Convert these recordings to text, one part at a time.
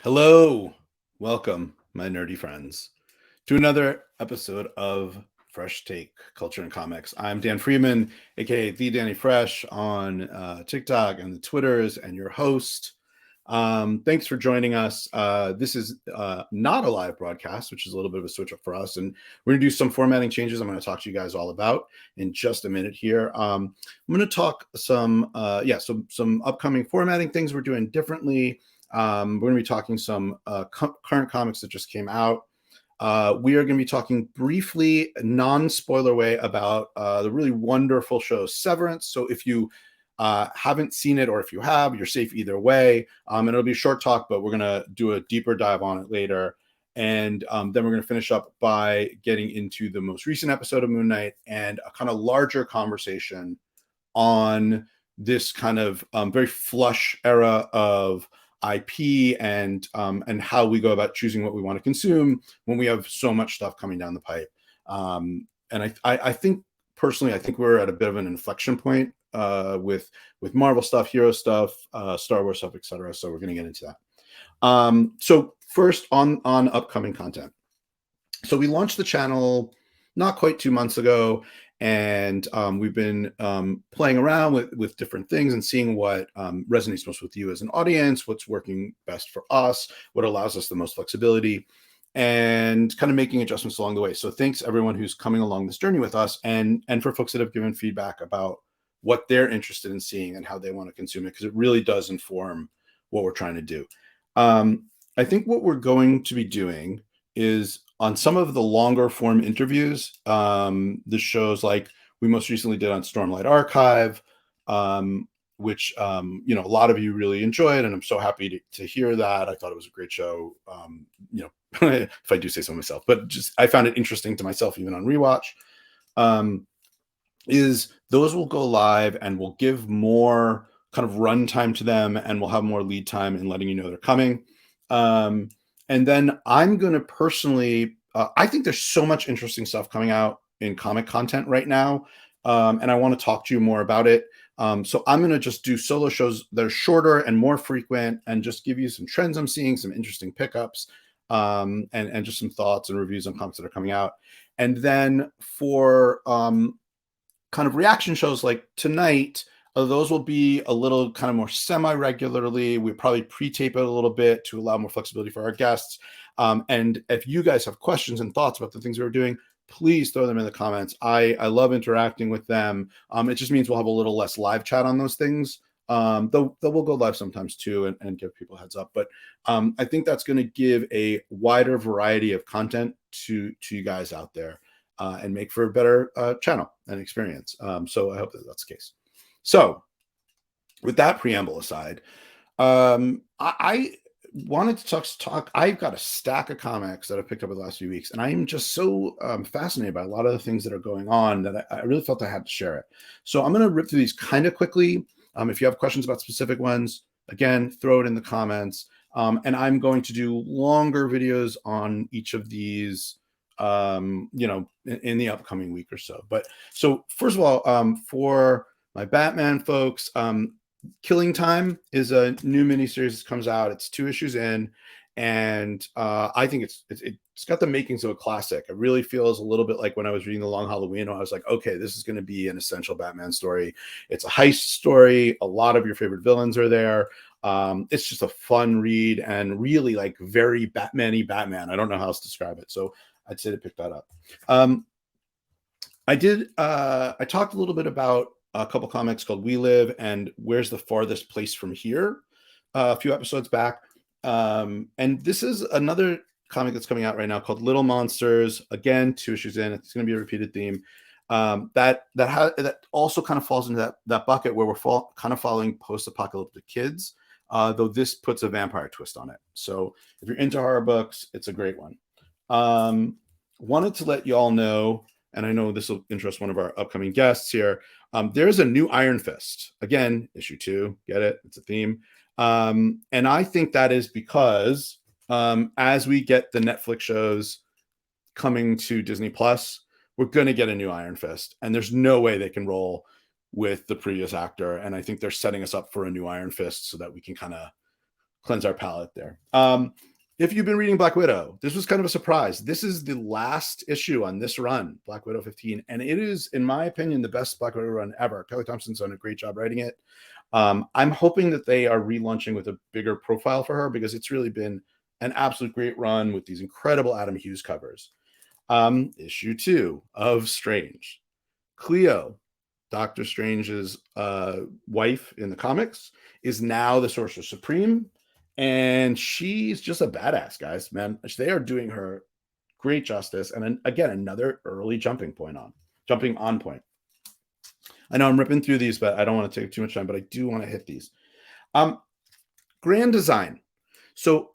Hello, welcome, my nerdy friends, to another episode of Fresh Take Culture and Comics. I'm Dan Freeman, aka the Danny Fresh, on TikTok and the Twitters, and your host. Thanks for joining us. This is not a live broadcast, which is a little bit of a switch up for us, and we're going to do some formatting changes. I'm going to talk to you guys all about in just a minute here. I'm going to talk some upcoming formatting things we're doing differently. We're going to be talking some current comics that just came out. We are going to be talking briefly, non-spoiler way, about the really wonderful show Severance. So if you haven't seen it, or if you have, you're safe either way. And it'll be a short talk, but we're going to do a deeper dive on it later. And then we're going to finish up by getting into the most recent episode of Moon Knight and a kind of larger conversation on this kind of very flush era of IP and how we go about choosing what we want to consume when we have so much stuff coming down the pipe. And I think personally, I think we're at a bit of an inflection point with Marvel stuff, hero stuff, Star Wars stuff, etc. So we're going to get into that. So first on upcoming content. So we launched the channel not quite 2 months ago, and we've been playing around with different things and seeing what resonates most with you as an audience, what's working best for us, what allows us the most flexibility, and kind of making adjustments along the way. So thanks everyone who's coming along this journey with us, and for folks that have given feedback about what they're interested in seeing and how they want to consume it, because it really does inform what we're trying to do. I think what we're going to be doing is on some of the longer form interviews, the shows like we most recently did on Stormlight Archive, which a lot of you really enjoyed, and I'm so happy to hear that. I thought it was a great show, if I do say so myself, but just I found it interesting to myself even on rewatch. Is those will go live, and we'll give more kind of run time to them, and we'll have more lead time in letting you know they're coming. And then I'm going to personally, I think there's so much interesting stuff coming out in comic content right now. And I want to talk to you more about it. So I'm going to just do solo shows that are shorter and more frequent, and just give you some trends I'm seeing, some interesting pickups, and just some thoughts and reviews on comics that are coming out. And then for kind of reaction shows like tonight, those will be a little kind of more semi-regularly. We probably pre-tape it a little bit to allow more flexibility for our guests. And if you guys have questions and thoughts about the things we're doing, please throw them in the comments. I love interacting with them. It just means we'll have a little less live chat on those things. Though we'll go live sometimes too, and give people a heads up. But I think that's going to give a wider variety of content to you guys out there, and make for a better channel and experience. So I hope that's the case. So with that preamble aside, I wanted to talk. I've got a stack of comics that I've picked up over the last few weeks, and I am just so fascinated by a lot of the things that are going on that I really felt I had to share it. So I'm going to rip through these kind of quickly. If you have questions about specific ones, again, throw it in the comments. And I'm going to do longer videos on each of these, in the upcoming week or so. But so first of all, for my Batman folks, Killing Time is a new miniseries that comes out. It's 2 issues in, and I think it's got the makings of a classic. It really feels a little bit like when I was reading The Long Halloween. I was like, okay, this is going to be an essential Batman story. It's a heist story. A lot of your favorite villains are there. It's just a fun read, and really like very Batman-y Batman. I don't know how else to describe it. So I'd say to pick that up. I talked a little bit about a couple comics called We Live and Where's the Farthest Place from Here a few episodes back. And this is another comic that's coming out right now called Little Monsters. Again, 2 issues in. It's going to be a repeated theme. That also kind of falls into that bucket where we're kind of following post-apocalyptic kids, though this puts a vampire twist on it. So if you're into horror books, it's a great one. Wanted to let you all know, and I know this will interest one of our upcoming guests here, there's a new Iron Fist. Again, issue 2. Get it? It's a theme. And I think that is because as we get the Netflix shows coming to Disney Plus, we're going to get a new Iron Fist. And there's no way they can roll with the previous actor. And I think they're setting us up for a new Iron Fist so that we can kind of cleanse our palate there. If you've been reading Black Widow, this was kind of a surprise. This is the last issue on this run, Black Widow 15, and it is, in my opinion, the best Black Widow run ever. Kelly Thompson's done a great job writing it. I'm hoping that they are relaunching with a bigger profile for her, because it's really been an absolute great run with these incredible Adam Hughes covers. Issue 2 of Strange. Cleo, Doctor Strange's wife in the comics, is now the Sorcerer Supreme. And she's just a badass, guys, man. They are doing her great justice. And then, again, another early jumping on point. I know I'm ripping through these, but I don't want to take too much time, but I do want to hit these. Grand design. So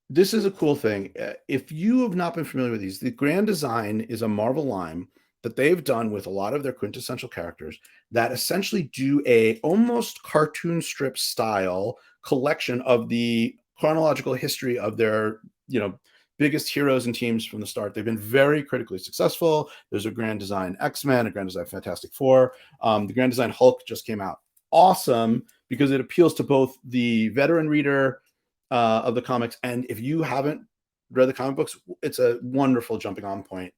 this is a cool thing. If you have not been familiar with these, the Grand Design is a Marvel line that they've done with a lot of their quintessential characters that essentially do a almost cartoon strip style collection of the chronological history of their, biggest heroes and teams from the start. They've been very critically successful. There's a Grand Design X-Men, a Grand Design Fantastic Four. The Grand Design Hulk just came out. Awesome, because it appeals to both the veteran reader of the comics, and if you haven't read the comic books, it's a wonderful jumping on point.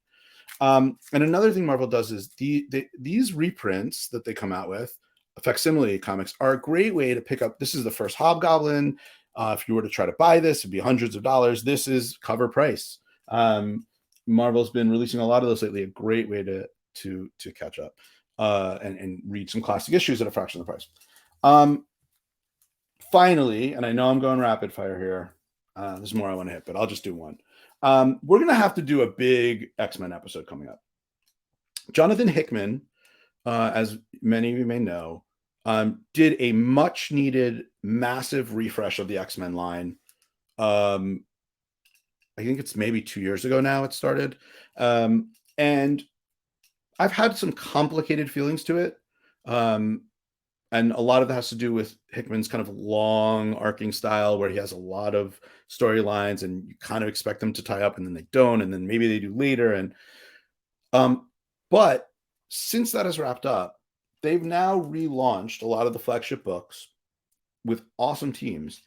And another thing Marvel does is these reprints that they come out with, facsimile comics, are a great way to pick up. This is the first Hobgoblin. If you were to try to buy this, it'd be hundreds of dollars. This is cover price. Marvel's been releasing a lot of those lately. A great way to catch up and read some classic issues at a fraction of the price. Finally, and I know I'm going rapid fire here. There's more I want to hit, but I'll just do one. We're going to have to do a big X-Men episode coming up. Jonathan Hickman, as many of you may know, did a much needed massive refresh of the X-Men line. I think it's maybe 2 years ago now it started. And I've had some complicated feelings to it. And a lot of that has to do with Hickman's kind of long arcing style, where he has a lot of storylines and you kind of expect them to tie up and then they don't, and then maybe they do later. And but since that has wrapped up, they've now relaunched a lot of the flagship books with awesome teams.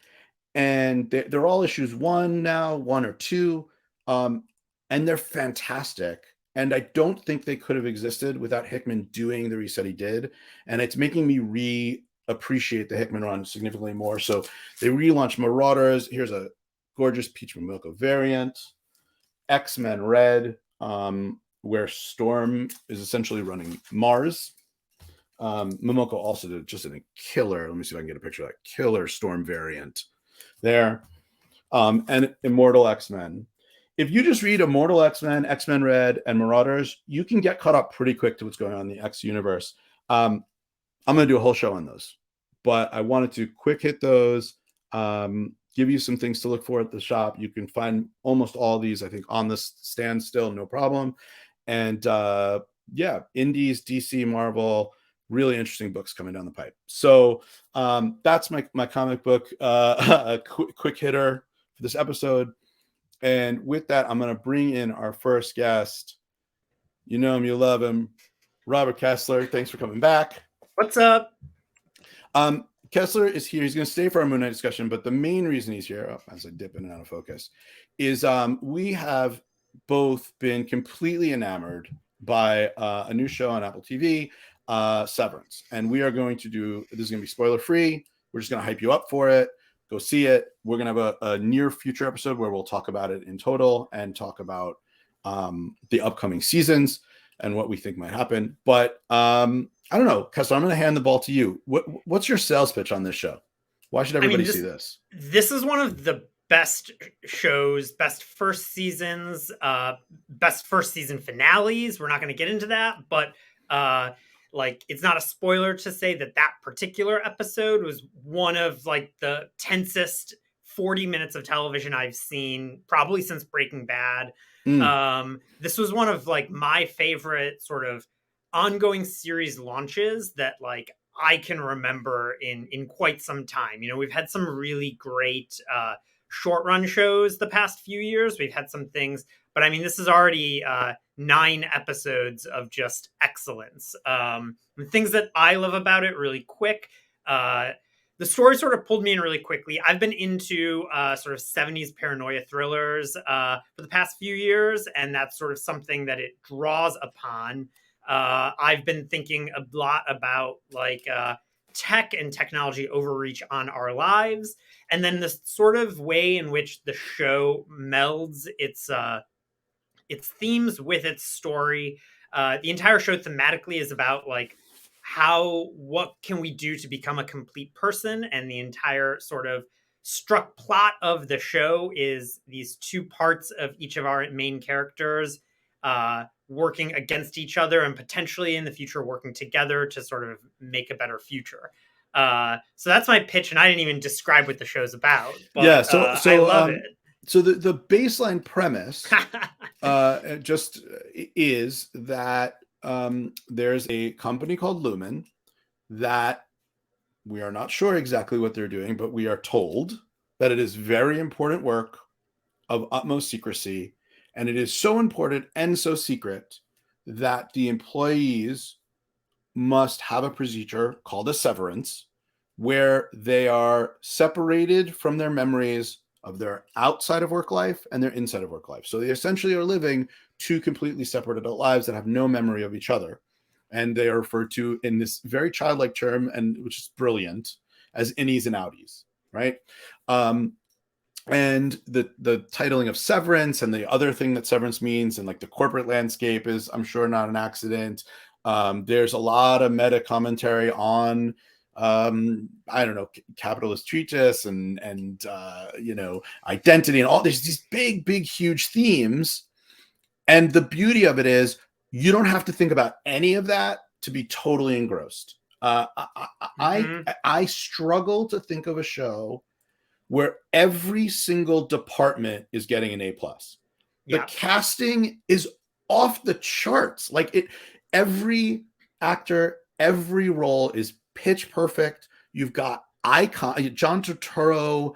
And they're all issues 1 now, 1 or 2. And they're fantastic. And I don't think they could have existed without Hickman doing the reset he did. And it's making me re-appreciate the Hickman run significantly more. So they relaunched Marauders. Here's a gorgeous Peach Momoko variant. X-Men Red, where Storm is essentially running Mars. Momoko also did just a killer. Let me see if I can get a picture of that killer Storm variant there. And Immortal X-Men. If you just read Immortal X-Men, X-Men Red, and Marauders, you can get caught up pretty quick to what's going on in the X universe. I'm going to do a whole show on those, but I wanted to quick hit those, give you some things to look for at the shop. You can find almost all these, I think, on the stand still, no problem. And Indies, DC, Marvel, really interesting books coming down the pipe. So that's my comic book a quick hitter for this episode. And with that, I'm going to bring in our first guest. You know him, you love him, Robert Kessler. Thanks for coming back. What's up? Kessler is here. He's going to stay for our Moon Knight discussion, but the main reason he's here, as I dip in and out of focus, is we have both been completely enamored by a new show on Apple TV, Severance. And we are going to do, this is going to be spoiler free. We're just going to hype you up for it. Go see it. We're going to have a near future episode where we'll talk about it in total and talk about the upcoming seasons and what we think might happen. But I don't know, Kessler, I'm going to hand the ball to you. What's your sales pitch on this show? Why should everybody see this? This is one of the best shows, best first seasons, best first season finales. We're not going to get into that, but it's not a spoiler to say that particular episode was one of the tensest 40 minutes of television I've seen probably since Breaking Bad. This was one of my favorite sort of ongoing series launches that I can remember in quite some time. We've had some really great short run shows the past few years. We've had some things, but I mean, this is already 9 episodes of just excellence. The things that I love about it really quick. the story sort of pulled me in really quickly. I've been into sort of 70s paranoia thrillers for the past few years, and that's sort of something that it draws upon. I've been thinking a lot about like tech and technology overreach on our lives, and then the sort of way in which the show melds its themes with its story. The entire show thematically is about like what can we do to become a complete person, and the entire sort of struck plot of the show is these two parts of each of our main characters working against each other and potentially in the future working together to sort of make a better future. So that's my pitch, and I didn't even describe what the show's about, but Yeah. I love it. So the baseline premise just is that there's a company called Lumen that we are not sure exactly what they're doing, but we are told that it is very important work of utmost secrecy. And it is so important and so secret that the employees must have a procedure called a severance where they are separated from their memories of their outside of work life and their inside of work life. So they essentially are living two completely separate adult lives that have no memory of each other. And they are referred to in this very childlike term, and which is brilliant, as innies and outies, right? And the titling of severance and the other thing that severance means and like the corporate landscape is, I'm sure, not an accident. There's a lot of meta commentary on I don't know, capitalist treatise and identity and all. There's these big huge themes, and the beauty of it is you don't have to think about any of that to be totally engrossed. I struggle to think of a show where every single department is getting an A+. The casting is off the charts. Like every actor, every role is pitch perfect. You've got John Turturro.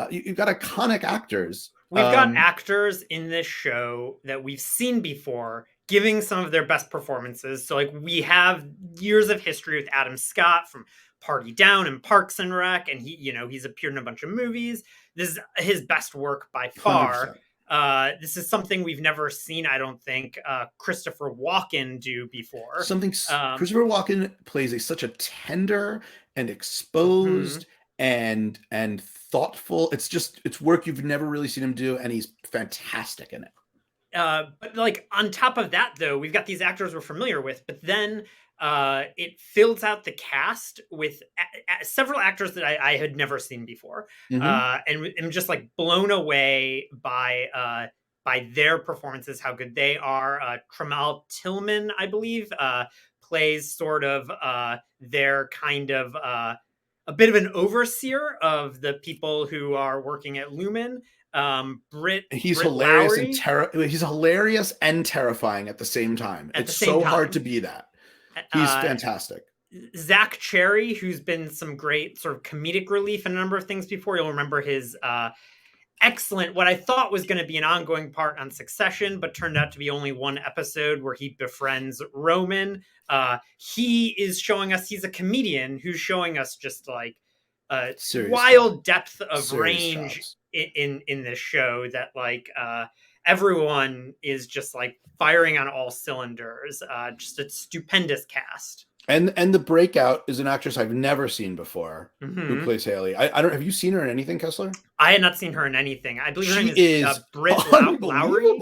You've got iconic actors. We've got actors in this show that we've seen before giving some of their best performances. So like we have years of history with Adam Scott from Party Down and Parks and Rec, and he's appeared in a bunch of movies. This is his best work by far. 100%. This is something we've never seen, I don't think, Christopher Walken do before. Christopher Walken plays such a tender and exposed and thoughtful. It's work you've never really seen him do, and he's fantastic in it. But like on top of that, though, we've got these actors we're familiar with, but then it fills out the cast with several actors that I had never seen before, and I'm just like blown away by their performances, how good they are. Tramal Tillman, I believe, plays sort of their kind of a bit of an overseer of the people who are working at Lumen. He's Britt hilarious Lowry. He's hilarious and terrifying at the same time. It's so hard to be that. He's fantastic. Zach Cherry, who's been some great sort of comedic relief in a number of things before. You'll remember his excellent, what I thought was going to be an ongoing part on Succession, but turned out to be only one episode where he befriends Roman. He is showing us, he's a comedian who's showing us just like wild depth of range in this show that like everyone is just like firing on all cylinders. Just a stupendous cast. And the breakout is an actress I've never seen before who plays Haley. I don't. Have you seen her in anything, Kessler? I had not seen her in anything. I believe her name is Britt Lowry.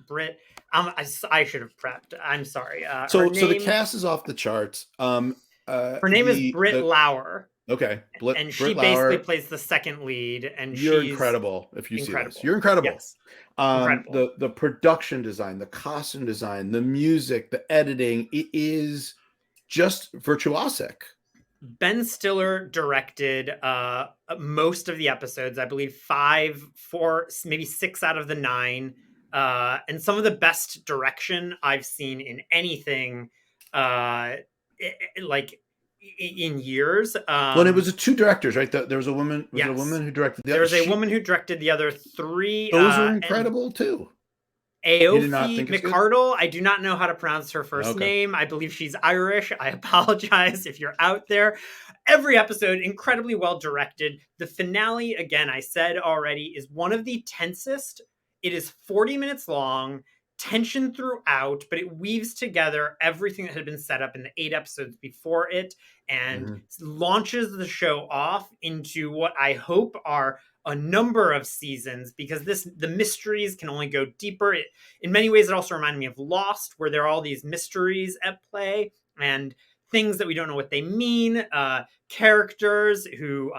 Britt. I should have prepped. I'm sorry. So the cast is off the charts. Her name is Britt Lauer. Okay, and she basically plays the second lead, and you're incredible. If you see this, you're incredible. Yes. Incredible. The production design, the costume design, the music, the editing, it is just virtuosic. Ben Stiller directed most of the episodes, I believe 5, 4, maybe 6 out of the 9, and some of the best direction I've seen in anything in years. Well, it was 2 directors, right? There was a woman. Was a woman who directed the other. There was a woman who directed the other 3. Those are incredible too. You did not Aoife think it's good? McArdle. I do not know how to pronounce her first Okay. name. I believe she's Irish. I apologize if you're out there. Every episode, incredibly well directed. The finale, again, I said already, is one of the tensest. It is 40 minutes long, tension throughout, but it weaves together everything that had been set up in the 8 episodes before it and launches the show off into what I hope are a number of seasons, because the mysteries can only go deeper. In many ways, it also reminded me of Lost, where there are all these mysteries at play and things that we don't know what they mean, characters who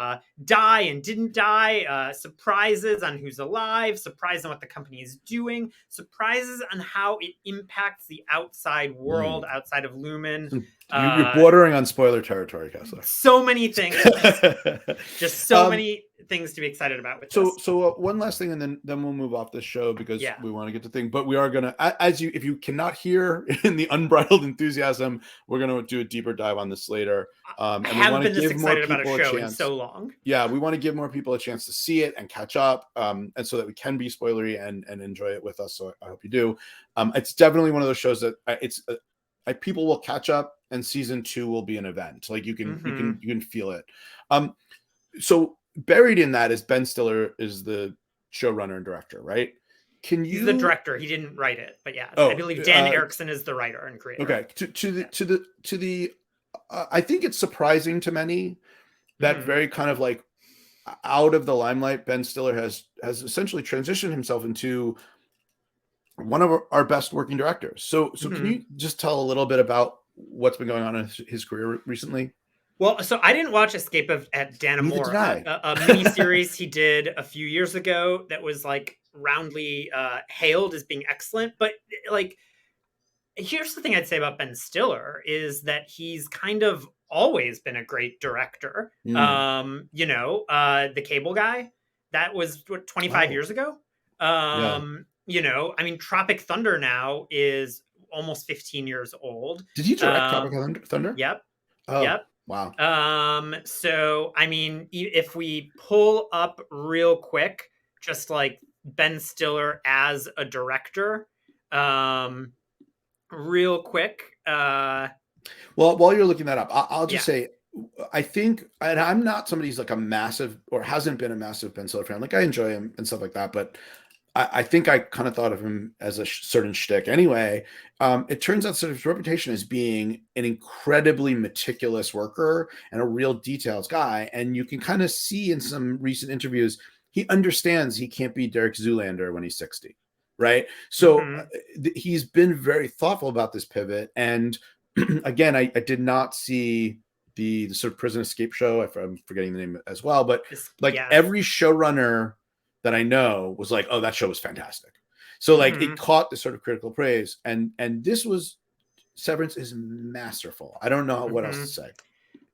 die and didn't die, surprises on who's alive, surprises on what the company is doing, surprises on how it impacts the outside world outside of Lumen. You're bordering on spoiler territory, Kessler. So many things, just so many things to be excited about with this. So one last thing, and then we'll move off this show because we want to get to thing. But we are gonna, if you cannot hear in the unbridled enthusiasm, we're gonna do a deeper dive on this later. And I haven't been this excited about a show in so long. Yeah, we want to give more people a chance to see it and catch up, and so that we can be spoilery and enjoy it with us. So I hope you do. It's definitely one of those shows that people will catch up, and season 2 will be an event. Like you can feel it. So buried in that is Ben Stiller is the showrunner and director, right? He's the director. He didn't write it, but yeah, I believe Dan Erickson is the writer and creator. Okay. To the I think it's surprising to many that very kind of like out of the limelight, Ben Stiller has essentially transitioned himself into one of our best working directors. So can you just tell a little bit about what's been going on in his career recently? Well, so I didn't watch Escape at Dannemora, a miniseries he did a few years ago that was like roundly hailed as being excellent. But like, here's the thing I'd say about Ben Stiller is that he's kind of always been a great director. The Cable Guy, that was 25 years ago. I mean, Tropic Thunder now is almost 15 years old. Did you direct Tropic Thunder? Yep. Oh, yep. Wow. So, I mean, if we pull up real quick, just like Ben Stiller as a director, real quick. Well, while you're looking that up, I'll just say, I think, and I'm not somebody who's like a massive or hasn't been a massive Ben Stiller fan. Like I enjoy him and stuff like that, but I think I kind of thought of him as a certain shtick. Anyway, it turns out sort of his reputation as being an incredibly meticulous worker and a real details guy. And you can kind of see in some recent interviews, he understands he can't be Derek Zoolander when he's 60, right? So he's been very thoughtful about this pivot. And again, I did not see the sort of prison escape show, if I'm forgetting the name as well, but every showrunner that I know was like, oh, that show was fantastic. So like it caught this sort of critical praise, and this was Severance is masterful. I don't know what else to say.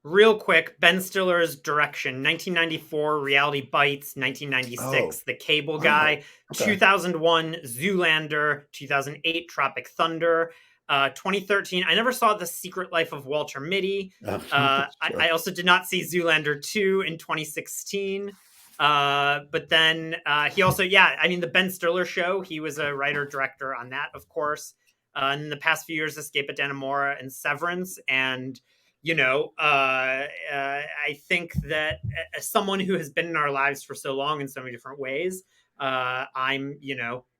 Real quick, Ben Stiller's direction: 1994, Reality Bites; 1996, The Cable Guy; 2001, Zoolander; 2008, Tropic Thunder; 2013, I never saw The Secret Life of Walter Mitty. I also did not see Zoolander 2 in 2016. But then he also, I mean, the Ben Stiller Show, he was a writer-director on that, of course. In the past few years, Escape at Dannemora and Severance. And, I think that as someone who has been in our lives for so long in so many different ways, I'm,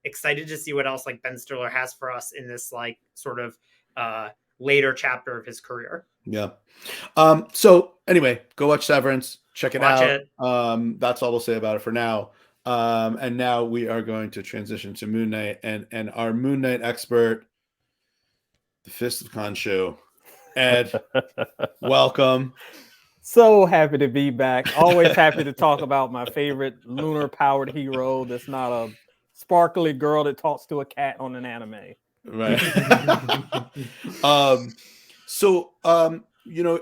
excited to see what else like Ben Stiller has for us in this like sort of later chapter of his career. Yeah. So anyway, go watch Severance. Check it out. That's all we'll say about it for now. And now we are going to transition to Moon Knight and our Moon Knight expert, the Fist of Khonshu. Ed, welcome. So happy to be back. Always happy to talk about my favorite lunar powered hero that's not a sparkly girl that talks to a cat on an anime. Right.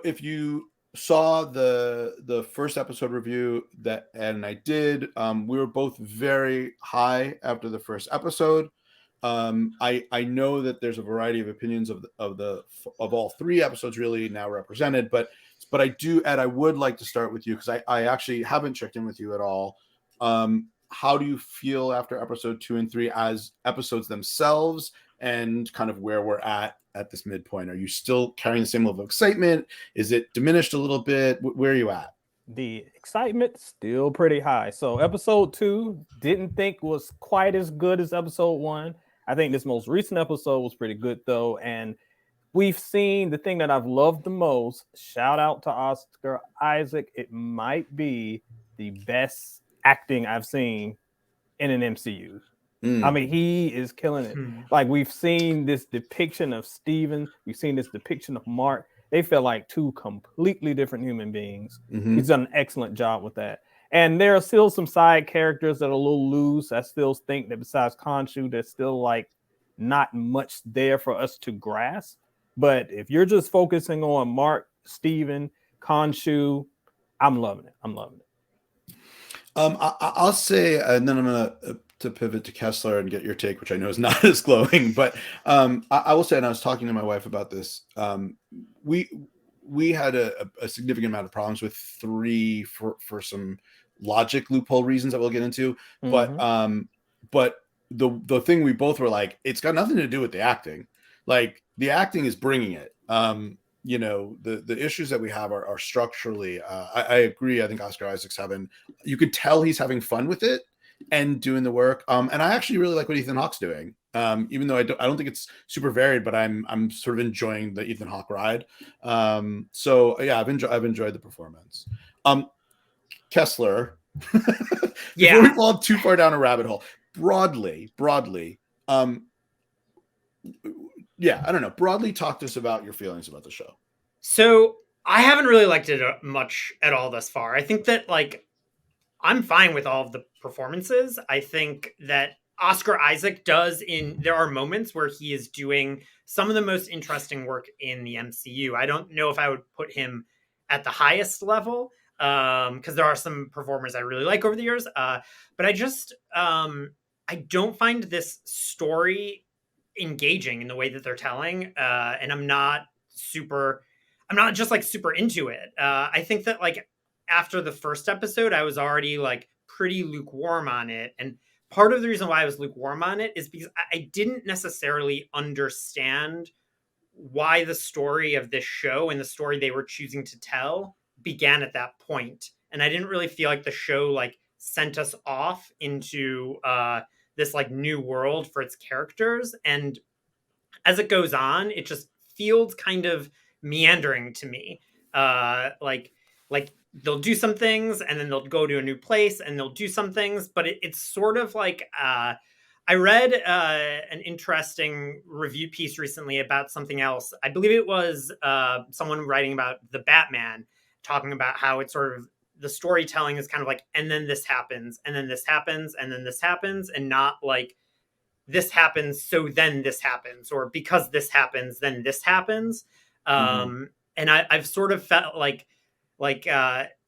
If you saw the first episode review that Ed and I did, we were both very high after the first episode. I know that there's a variety of opinions of all 3 episodes really now represented, but I do, Ed, I would like to start with you because I actually haven't checked in with you at all. how do you feel after episode 2 and 3 as episodes themselves, and kind of where we're at this midpoint? Are you still carrying the same level of excitement? Is it diminished a little bit? Where are you at? The excitement still pretty high. So episode 2 didn't think was quite as good as episode 1. I think this most recent episode was pretty good though, and we've seen the thing that I've loved the most. Shout out to Oscar Isaac. It might be the best acting I've seen in an MCU. I mean, he is killing it. Like, we've seen this depiction of Steven. We've seen this depiction of Mark. They feel like two completely different human beings. He's done an excellent job with that. And there are still some side characters that are a little loose. I still think that besides Khonshu, there's still like not much there for us to grasp. But if you're just focusing on Mark, Steven, Khonshu, I'm loving it. I'm loving it. I'll say, and then I'm gonna to pivot to Kessler and get your take, which I know is not as glowing, but I will say, and I was talking to my wife about this. We had a significant amount of problems with 3 for some logic loophole reasons that we'll get into, but the thing we both were like, it's got nothing to do with the acting. Like, the acting is bringing it. You know, the issues that we have are structurally. I agree. I think Oscar Isaac's you could tell he's having fun with it and doing the work. And I actually really like what Ethan Hawke's doing. Even though I don't think it's super varied, but I'm sort of enjoying the Ethan Hawke ride. So yeah, I've enjoyed the performance. Kessler. Before we fall too far down a rabbit hole, broadly, yeah, I don't know. Broadly, talk to us about your feelings about the show. So I haven't really liked it much at all thus far. I think that, like, I'm fine with all of the performances. I think that Oscar Isaac there are moments where he is doing some of the most interesting work in the MCU. I don't know if I would put him at the highest level, because there are some performers I really like over the years. But I just, I don't find this story engaging in the way that they're telling. And I'm not just like super into it. I think that, like, after the first episode, I was already like pretty lukewarm on it. And part of the reason why I was lukewarm on it is because I didn't necessarily understand why the story of this show and the story they were choosing to tell began at that point. And I didn't really feel like the show like sent us off into this like new world for its characters. And as it goes on, it just feels kind of meandering to me. Like they'll do some things and then they'll go to a new place and they'll do some things, but it's sort of like, I read an interesting review piece recently about something else. I believe it was someone writing about the Batman, talking about how it's sort of, the storytelling is kind of like, and then this happens, and then this happens, and then this happens, and not like this happens, so then this happens, or because this happens, then this happens. And I've sort of felt like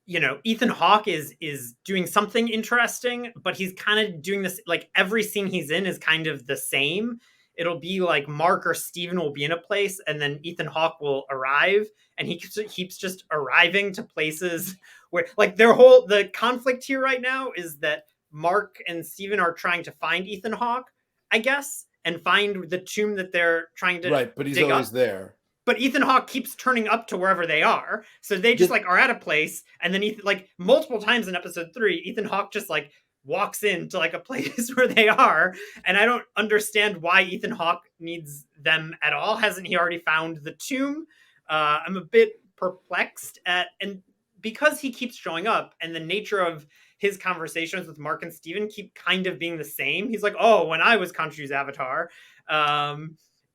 you know, Ethan Hawke is doing something interesting, but he's kind of doing this, like, every scene he's in is kind of the same. It'll be like Mark or Steven will be in a place and then Ethan Hawke will arrive, and he keeps just arriving to places where, like, the conflict here right now is that Mark and Steven are trying to find Ethan Hawke, I guess, and find the tomb that they're trying to right, but he's always there. But Ethan Hawke keeps turning up to wherever they are. So they just like are at a place, and then like multiple times in episode 3, Ethan Hawke just like walks into like a place where they are. And I don't understand why Ethan Hawke needs them at all. Hasn't he already found the tomb? I'm a bit perplexed and because he keeps showing up and the nature of his conversations with Mark and Steven keep kind of being the same. He's like, oh, when I was Khonshu's avatar,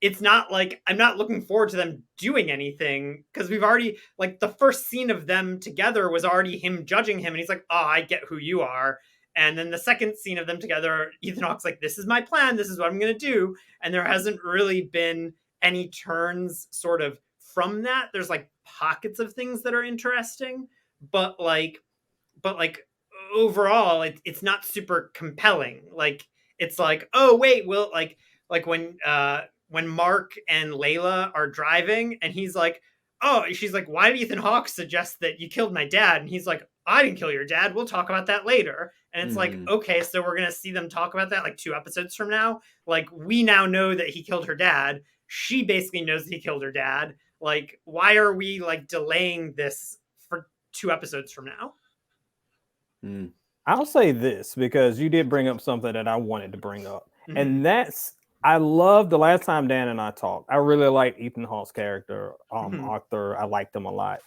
it's not like I'm not looking forward to them doing anything, because we've already, like, the first scene of them together was already him judging him, and he's like, oh, I get who you are. And then the second scene of them together, Ethan Hawke's like, this is my plan, this is what I'm going to do. And there hasn't really been any turns sort of from that. There's like pockets of things that are interesting, but like overall, it's not super compelling. Like, it's like, oh wait, well, like when Mark and Layla are driving and he's like, oh, she's like, why did Ethan Hawke suggest that you killed my dad? And he's like, I didn't kill your dad. We'll talk about that later. And it's like, Mhm. okay, so we're going to see them talk about that like 2 episodes from now. Like, we now know that he killed her dad. She basically knows that he killed her dad. Like, why are we like delaying this for 2 episodes from now? Mm. I'll say this because you did bring up something that I wanted to bring up. Mhm. And that's, I love the last time Dan and I talked, I really liked Ethan Hawke's character, Mhm. Arthur. I liked him a lot.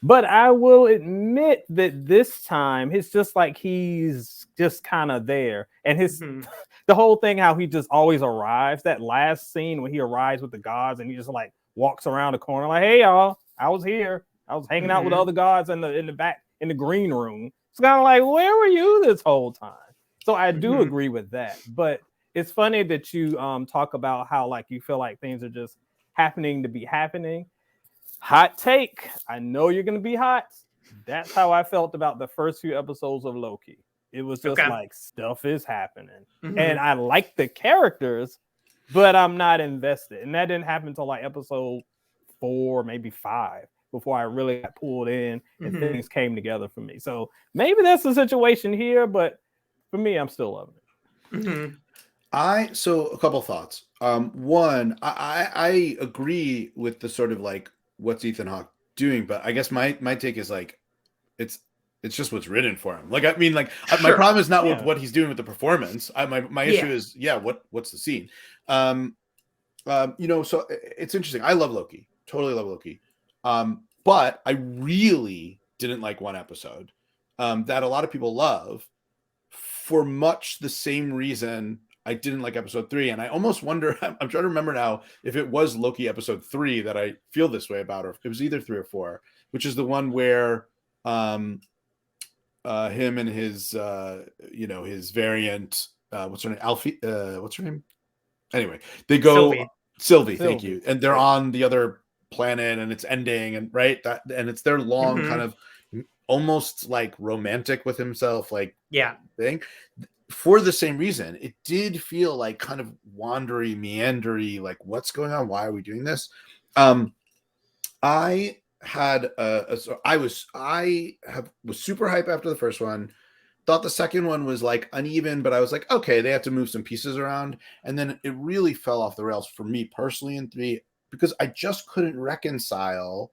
But I will admit that this time it's just like he's just kind of there. And his Mhm. the whole thing, how he just always arrives. That last scene when he arrives with the gods and he just like walks around the corner like, hey y'all, I was here. I was hanging out with Mhm. other gods in the back in the green room. It's kind of like, where were you this whole time? So I do Mhm. agree with that. But it's funny that you talk about how like you feel like things are just happening to be happening. Hot take. I know you're gonna be hot. That's how I felt about the first few episodes of Loki. It was just Okay. like stuff is happening. Mhm. And I like the characters, but I'm not invested. And that didn't happen until like episode 4, maybe 5, before I really got pulled in and Mhm. things came together for me. So maybe that's the situation here, but for me, I'm still loving it. Mhm. So a couple thoughts. One, I agree with the sort of like what's Ethan Hawke doing, but I guess my take is like it's just what's written for him. Like I mean, like my Sure. problem is not with Yeah. what he's doing with the performance. My issue Yeah. is what's the scene. So it's interesting. I love Loki, totally love Loki, but I really didn't like one episode that a lot of people love for much the same reason I didn't like episode 3. And I almost wonder, I'm trying to remember now if it was Loki episode 3 that I feel this way about, or if it was either 3 or 4, which is the one where him and his his variant, what's her name? Alfie, what's her name? Anyway, they go Sylvie, thank Sylvie. you. And they're on the other planet and it's ending, and right, that, and it's their long Mhm. kind of almost like romantic with himself, like Yeah. thing. For the same reason, it did feel like kind of wandery, meandery, like what's going on? Why are we doing this? I had I was super hype after the first one. Thought the second one was like uneven, but I was like, okay, they have to move some pieces around. And then it really fell off the rails for me personally in 3 because I just couldn't reconcile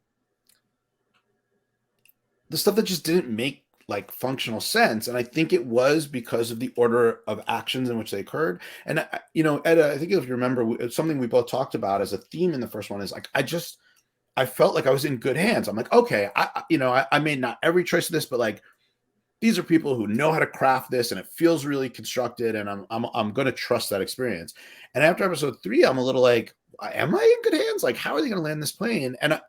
the stuff that just didn't make like functional sense. And I think it was because of the order of actions in which they occurred. And Etta, I think if you remember, it's something we both talked about as a theme in the first one is like I felt like I was in good hands. I'm like, okay, I made not every choice of this, but like these are people who know how to craft this and it feels really constructed, and I'm going to trust that experience. And after episode 3, I'm a little like, am I in good hands? Like, how are they going to land this plane? And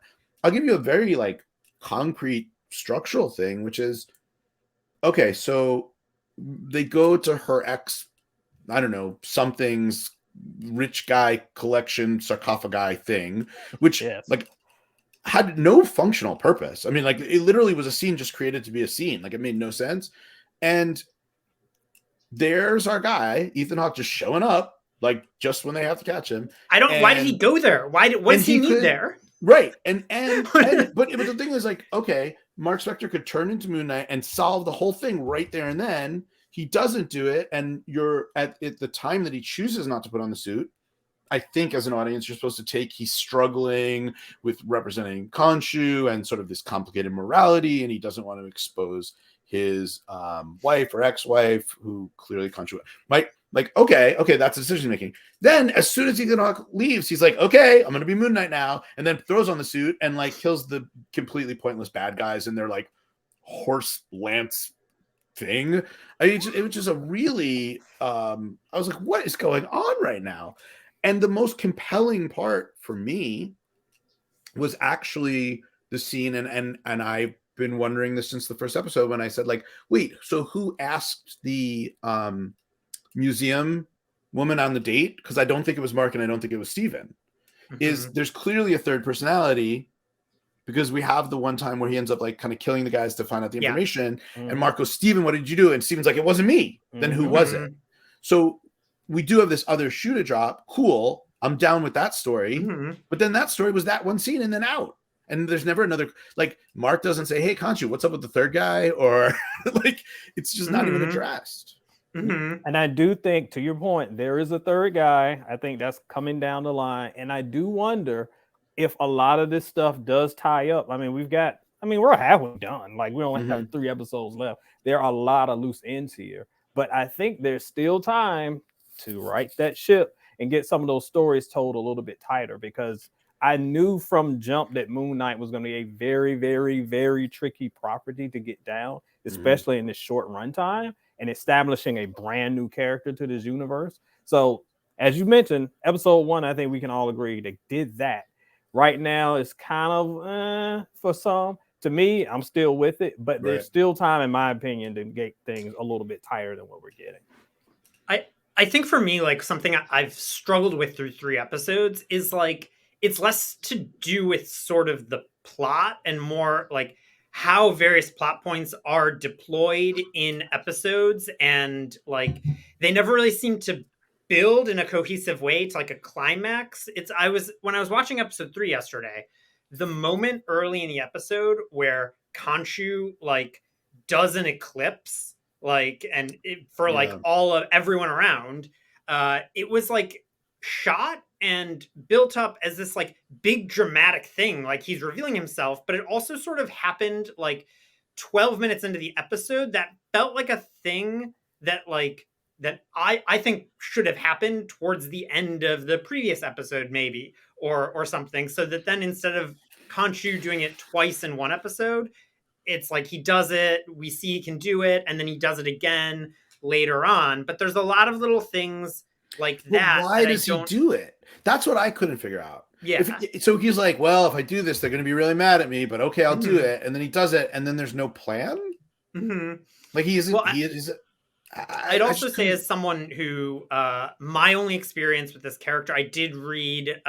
I'll give you a very like concrete structural thing, which is, okay, so they go to her ex, I don't know, something's rich guy collection sarcophagi thing, which Yes. like had no functional purpose. I mean, like it literally was a scene just created to be a scene. Like it made no sense. And there's our guy, Ethan Hawke, just showing up, like just when they have to catch him. Why did he go there? What does he need there? Right. And but the thing is like, okay, Mark Spector could turn into Moon Knight and solve the whole thing right there and then. He doesn't do it, and you're at the time that he chooses not to put on the suit. I think as an audience, you're supposed to take he's struggling with representing Khonshu and sort of this complicated morality, and he doesn't want to expose his wife or ex-wife, who clearly Khonshu might like. Okay, that's decision making. Then as soon as Ethan Hawke leaves, he's like, okay, I'm going to be Moon Knight now, and then throws on the suit and like kills the completely pointless bad guys in their like horse lance thing. It was just a really I was like, what is going on right now? And the most compelling part for me was actually the scene, and I've been wondering this since the first episode when I said like, wait, so who asked the museum woman on the date? Because I don't think it was Mark and I don't think it was Steven. There's clearly a third personality, because we have the one time where he ends up like kind of killing the guys to find out the information. And Mark goes, Steven, what did you do? And Steven's like, it wasn't me. Then who was it? So we do have this other shoot a drop. Cool. I'm down with that story. But then that story was that one scene and then out. And there's never another, like, Mark doesn't say, hey, Khonshu, what's up with the third guy? Or like, it's just not even addressed. And I do think, to your point, there is a third guy. I think that's coming down the line. And I do wonder if a lot of this stuff does tie up. I mean, we're halfway done. Like, we only have 3 episodes left. There are a lot of loose ends here. But I think there's still time to right that ship and get some of those stories told a little bit tighter, because I knew from jump that Moon Knight was going to be a very, very, very tricky property to get down, especially in this short runtime and establishing a brand new character to this universe. So, as you mentioned, episode 1, I think we can all agree they did that. Right now, it's kind of for some. To me, I'm still with it, but there's still time, in my opinion, to get things a little bit tighter than what we're getting. I think for me, like, something I've struggled with through 3 episodes is, like, it's less to do with sort of the plot and more like how various plot points are deployed in episodes, and like they never really seem to build in a cohesive way to like a climax. When I was watching episode 3 yesterday, the moment early in the episode where Khonshu like does an eclipse, like, and for like all of everyone around, it was like shot and built up as this like big dramatic thing, like he's revealing himself, but it also sort of happened like 12 minutes into the episode that felt like a thing that like that I think should have happened towards the end of the previous episode, maybe, or something, so that then instead of Khonshu doing it twice in one episode, it's like he does it, we see he can do it, and then he does it again later on. But there's a lot of little things like that. Why does he do it? That's what I couldn't figure out. Yeah. So he's like, well, if I do this, they're going to be really mad at me, but okay, I'll do it. And then he does it, and then there's no plan. Like he isn't. I'd also say, as someone who, my only experience with this character, I did read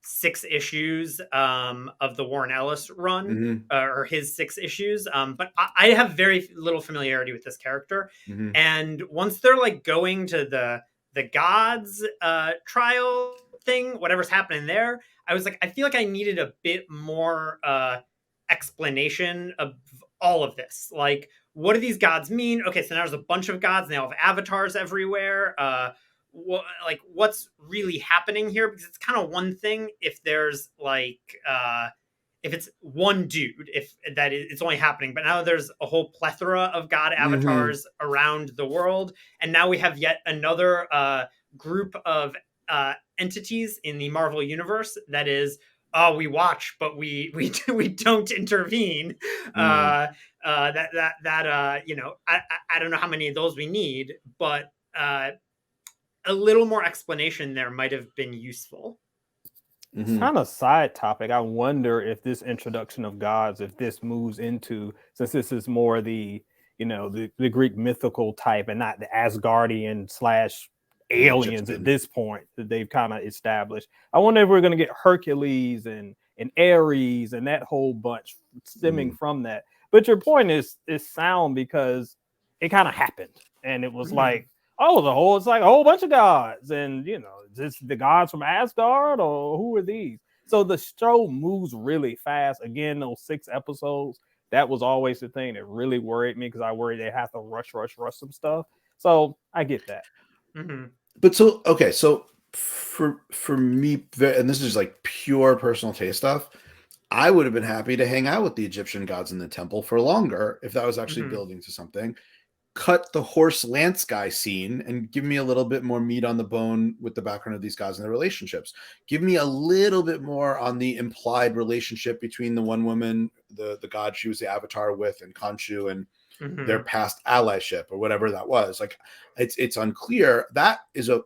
6 issues of the Warren Ellis run, or his 6 issues. But I have very little familiarity with this character. And once they're like going to the gods trial thing, whatever's happening there, I was like, I feel like I needed a bit more explanation of all of this. Like, what do these gods mean? Okay, so now there's a bunch of gods and they all have avatars everywhere. What's really happening here? Because it's kind of one thing if there's like if it's one dude, if that is, it's only happening, but now there's a whole plethora of god avatars around the world, and now we have yet another group of entities in the Marvel universe that is, we watch, but we don't intervene. I don't know how many of those we need, but a little more explanation there might have been useful. Kind of side topic. I wonder if this introduction of gods, if this moves into, since this is more the Greek mythical type and not the Asgardian / aliens at this point that they've kind of established. I wonder if we're going to get Hercules and Ares and that whole bunch stemming from that. But your point is sound, because it kind of happened, and it was like, it's like a whole bunch of gods, and is this the gods from Asgard, or who are these? So the show moves really fast. Again, those 6 episodes, that was always the thing that really worried me, because I worried they have to rush some stuff. So I get that. But so for me, and this is like pure personal taste stuff, I would have been happy to hang out with the Egyptian gods in the temple for longer if that was actually building to something. Cut the horse Lance guy scene and give me a little bit more meat on the bone with the background of these guys and their relationships. Give me a little bit more on the implied relationship between the one woman, the god she was the avatar with, and Khonshu, and their past allyship or whatever that was. Like, it's unclear. That is a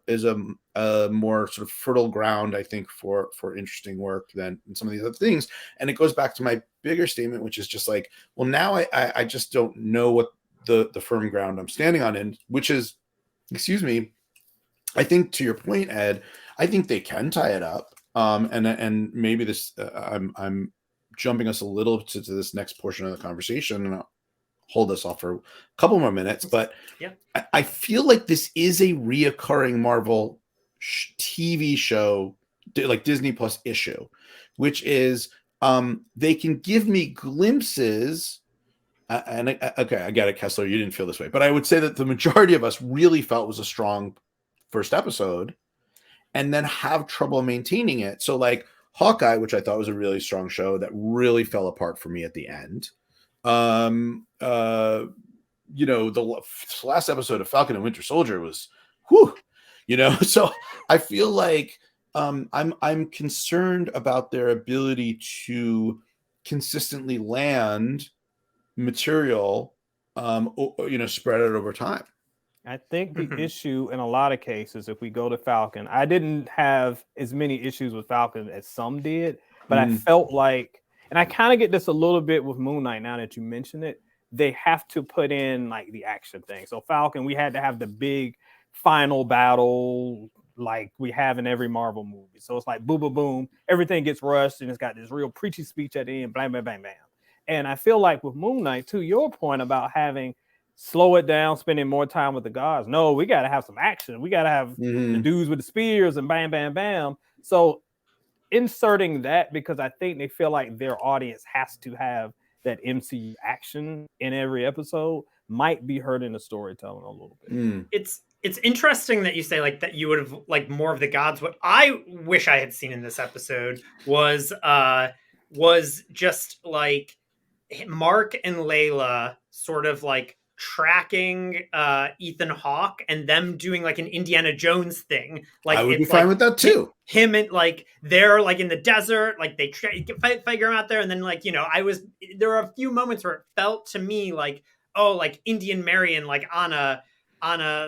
more sort of fertile ground, I think, for interesting work than some of these other things. And it goes back to my bigger statement, which is just like, well, now I just don't know what the firm ground I'm standing on, and which is, I think, to your point, Ed, I think they can tie it up. And maybe this, I'm jumping us a little to this next portion of the conversation, and I'll hold us off for a couple more minutes, but I feel like this is a reoccurring Marvel TV show, like Disney Plus issue, which is they can give me glimpses. Okay, I get it, Kessler. You didn't feel this way, but I would say that the majority of us really felt it was a strong first episode, and then have trouble maintaining it. So, like Hawkeye, which I thought was a really strong show, that really fell apart for me at the end. The last episode of Falcon and Winter Soldier was, whew, So I feel like I'm concerned about their ability to consistently land material, spread out over time. I think the issue in a lot of cases, if we go to Falcon, I didn't have as many issues with Falcon as some did, but I felt like, and I kind of get this a little bit with Moon Knight now that you mention it, they have to put in like the action thing. So Falcon, we had to have the big final battle like we have in every Marvel movie. So it's like boom, boom, boom, everything gets rushed and it's got this real preachy speech at the end, bang, bang, bang, bang. And I feel like with Moon Knight, to your point about having slow it down, spending more time with the gods. No, we got to have some action. We got to have the dudes with the spears and bam, bam, bam. So inserting that, because I think they feel like their audience has to have that MCU action in every episode, might be hurting the storytelling a little bit. It's interesting that you say like that you would have like more of the gods. What I wish I had seen in this episode was just like Mark and Layla sort of like tracking Ethan Hawke and them doing like an Indiana Jones thing. Like I would be fine with that too. Him and like they're like in the desert, like they figure him out there, and then like there were a few moments where it felt to me like like Indian Marion like on a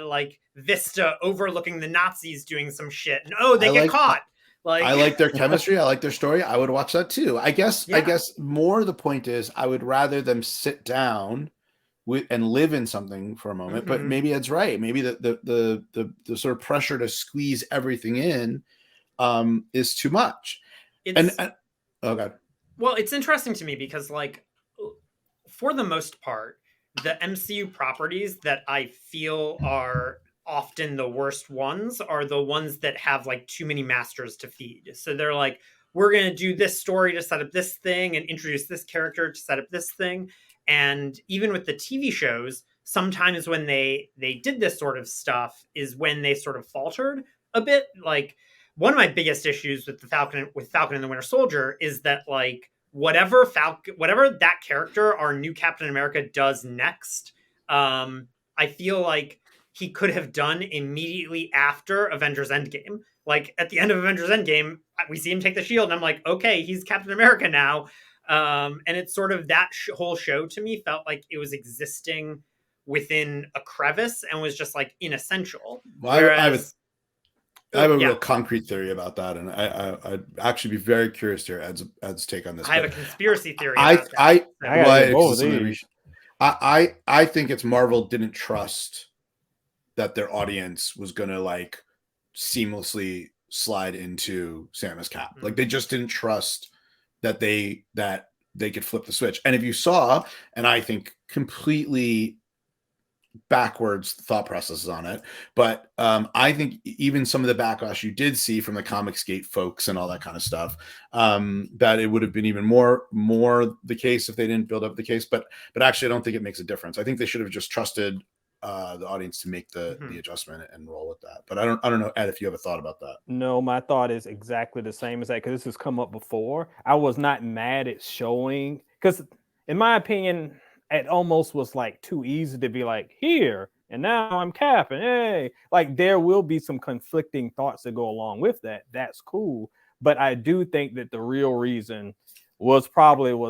like vista overlooking the Nazis doing some shit, and they get caught. Like I like their chemistry. I like their story. I would watch that too. I guess more the point is I would rather them sit down and live in something for a moment. But maybe Ed's right. Maybe the sort of pressure to squeeze everything in is too much. Well, it's interesting to me because like for the most part, the MCU properties that I feel are often the worst ones are the ones that have like too many masters to feed. So they're like, we're going to do this story to set up this thing and introduce this character to set up this thing. And even with the TV shows, sometimes when they did this sort of stuff is when they sort of faltered a bit. Like one of my biggest issues with Falcon and the Winter Soldier is that like whatever that character, our new Captain America, does next, I feel like he could have done immediately after Avengers Endgame. Like at the end of Avengers Endgame, we see him take the shield and I'm like, okay, he's Captain America now. And it's sort of that whole show to me felt like it was existing within a crevice and was just like inessential. Well, whereas, I have a real concrete theory about that, and I'd actually be very curious to hear Ed's take on this. I have a conspiracy theory. I think it's Marvel didn't trust that their audience was going to like seamlessly slide into Samus Cap. Like they just didn't trust that they could flip the switch. And if you saw, and I think completely backwards thought processes on it, but I think even some of the backlash you did see from the Comicsgate folks and all that kind of stuff, that it would have been even more the case if they didn't build up the case. But actually, I don't think it makes a difference. I think they should have just trusted the audience to make the adjustment and roll with that. But I don't know, Ed, if you have a thought about that. No, my thought is exactly the same as that, because this has come up before. I was not mad at showing, because in my opinion, it almost was like too easy to be like, here and now I'm Cap and hey, like there will be some conflicting thoughts that go along with that. That's cool. But I do think that the real reason was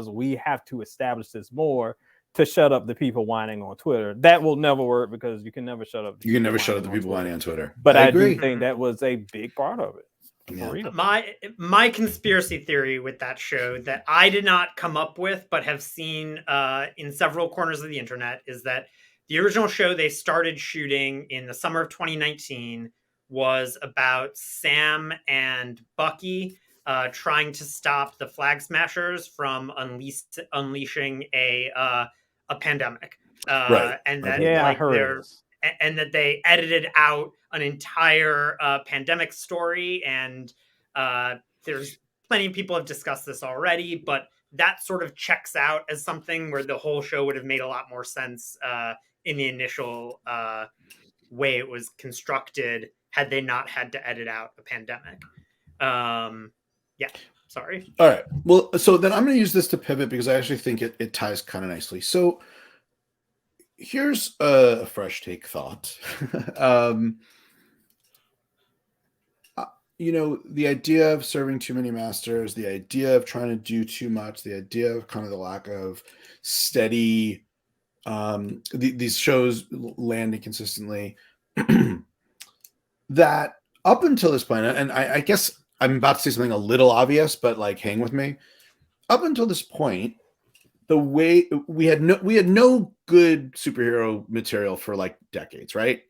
we have to establish this more to shut up the people whining on Twitter. That will never work because you can never shut up. You can never shut up the people whining on Twitter. But I do think that was a big part of it. Yeah. My conspiracy theory with that show that I did not come up with, but have seen in several corners of the internet, is that the original show they started shooting in the summer of 2019 was about Sam and Bucky trying to stop the Flag Smashers from unleashing a pandemic. Right. And then I heard this. And that they edited out an entire pandemic story, and there's plenty of people have discussed this already, but that sort of checks out as something where the whole show would have made a lot more sense in the initial way it was constructed had they not had to edit out a pandemic. Yeah, sorry. All right. Well, so then I'm going to use this to pivot because I actually think it ties kind of nicely. So here's a fresh take thought. The idea of serving too many masters, the idea of trying to do too much, the idea of kind of the lack of steady, these shows landing consistently, that up until this point, and I guess I'm about to say something a little obvious, but like hang with me. Up until this point, the way we had no good superhero material for like decades, right?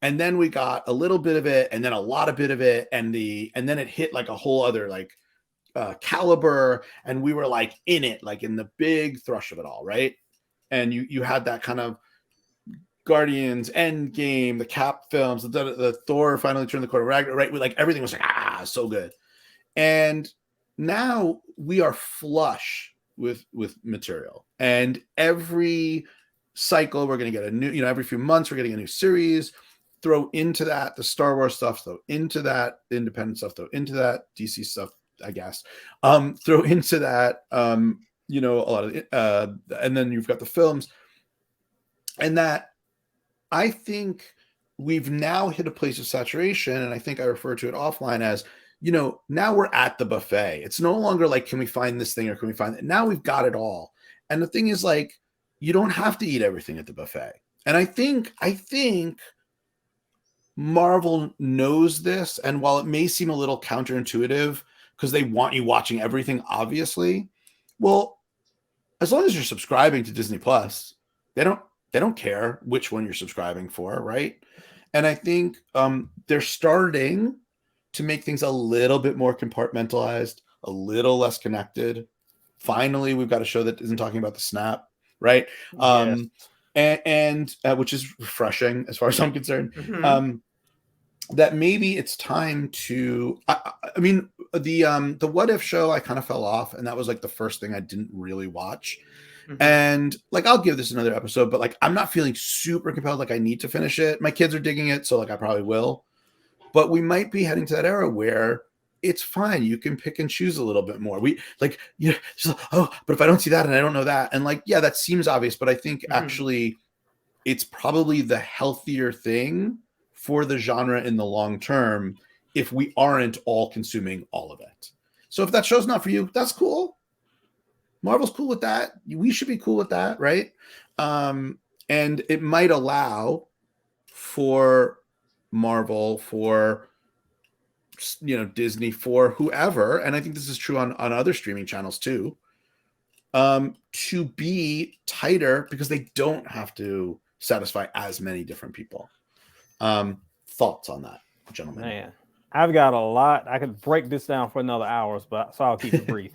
And then we got a little bit of it, and then a lot of bit of it, and then it hit like a whole other like caliber, and we were like in it, like in the big thrush of it all, right? And you had that kind of Guardians, Endgame, the Cap films, the Thor finally turned the corner, right? Like everything was like so good, and now we are flush with material, and every cycle we're going to get a new, every few months we're getting a new series. Throw into that the Star Wars stuff, throw into that the independent stuff, throw into that DC stuff, I guess. Throw into that, a lot of it, and then you've got the films, and that I think we've now hit a place of saturation, and I think I refer to it offline as, now we're at the buffet. It's no longer like, can we find this thing or can we find it? Now we've got it all. And the thing is, like, you don't have to eat everything at the buffet. And I think Marvel knows this, and while it may seem a little counterintuitive because they want you watching everything, obviously, well, as long as you're subscribing to Disney Plus, they don't care which one you're subscribing for, right? And I think they're starting to make things a little bit more compartmentalized, a little less connected. Finally, we've got a show that isn't talking about the snap, right? Yes. And which is refreshing as far as I'm concerned. Mm-hmm. That maybe it's time to. I mean, the What If show I kind of fell off, and that was like the first thing I didn't really watch. Mm-hmm. And like, I'll give this another episode, but like, I'm not feeling super compelled. Like, I need to finish it. My kids are digging it, so like, I probably will. But we might be heading to that era where it's fine. You can pick and choose a little bit more. We like, but if I don't see that and I don't know that, and like, yeah, that seems obvious, but I think actually it's probably the healthier thing for the genre in the long term if we aren't all consuming all of it. So if that show's not for you, that's cool. Marvel's cool with that. We should be cool with that, right? And it might allow for Marvel, for Disney, for whoever, and I think this is true on other streaming channels too, to be tighter because they don't have to satisfy as many different people. Thoughts on that, gentlemen? Man, I've got a lot. I could break this down for another hours, but so I'll keep it brief.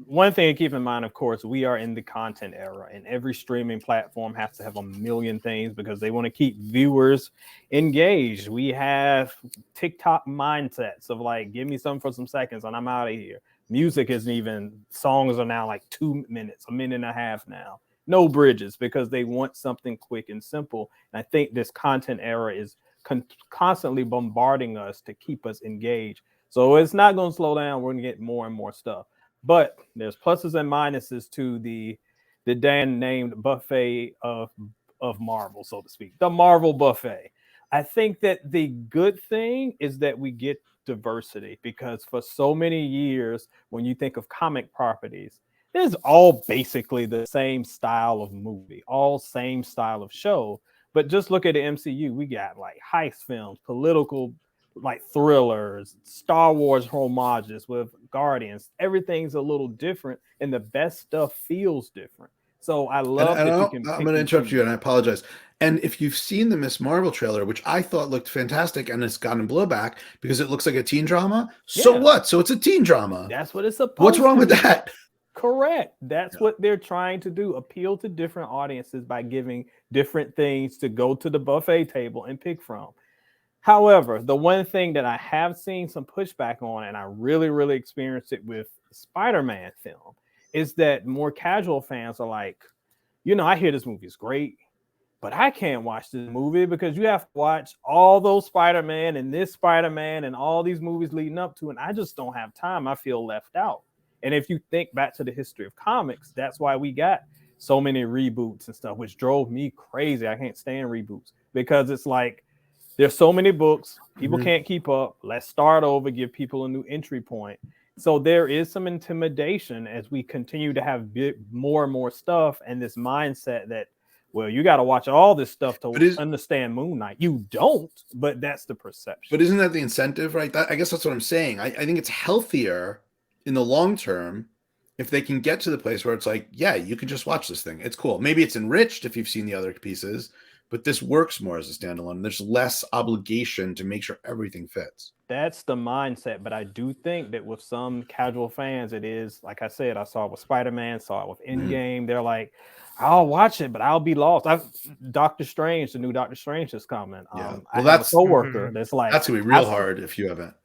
One thing to keep in mind, of course, we are in the content era, and every streaming platform has to have a million things because they want to keep viewers engaged. We have TikTok mindsets of like, give me something for some seconds and I'm out of here. Music isn't even, songs are now like 2 minutes, 1.5 minutes now. No bridges because they want something quick and simple. And I think this content era is constantly bombarding us to keep us engaged. So it's not going to slow down. We're going to get more and more stuff. But there's pluses and minuses to the Dan named buffet of Marvel, so to speak, the Marvel buffet. I think that the good thing is that we get diversity because for so many years, when you think of comic properties, it's all basically the same style of movie, all same style of show. But just look at the MCU. We got like heist films, political like thrillers, Star Wars homages with Guardians. Everything's a little different, and the best stuff feels different. So I love that you can. I'm going to interrupt you, and I apologize. And if you've seen the Miss Marvel trailer, which I thought looked fantastic, and it's gotten blowback because it looks like a teen drama. So what? So it's a teen drama. That's what it's supposed to be. What's wrong with that? Correct. That's what they're trying to do. Appeal to different audiences by giving different things to go to the buffet table and pick from. However, the one thing that I have seen some pushback on, and I really, really experienced it with the Spider-Man film, is that more casual fans are like, I hear this movie is great, but I can't watch this movie because you have to watch all those Spider-Man and this Spider-Man and all these movies leading up to it. And I just don't have time. I feel left out. And if you think back to the history of comics, that's why we got so many reboots and stuff, which drove me crazy. I can't stand reboots because it's like, there's so many books, people can't keep up. Let's start over, give people a new entry point. So there is some intimidation as we continue to have more and more stuff, and this mindset that, well, you got to watch all this stuff to understand Moon Knight. You don't, but that's the perception. But isn't that the incentive, right? I guess that's what I'm saying. I think it's healthier in the long term if they can get to the place where it's like, yeah, you can just watch this thing. It's cool. Maybe it's enriched if you've seen the other pieces, but this works more as a standalone. There's less obligation to make sure everything fits. That's the mindset. But I do think that with some casual fans, it is, like I said, I saw it with Spider-Man, saw it with Endgame. They're like, I'll watch it, but I'll be lost. Doctor Strange, the new Doctor Strange is coming. Yeah. I have a coworker that's like, that's going to be real hard if you haven't.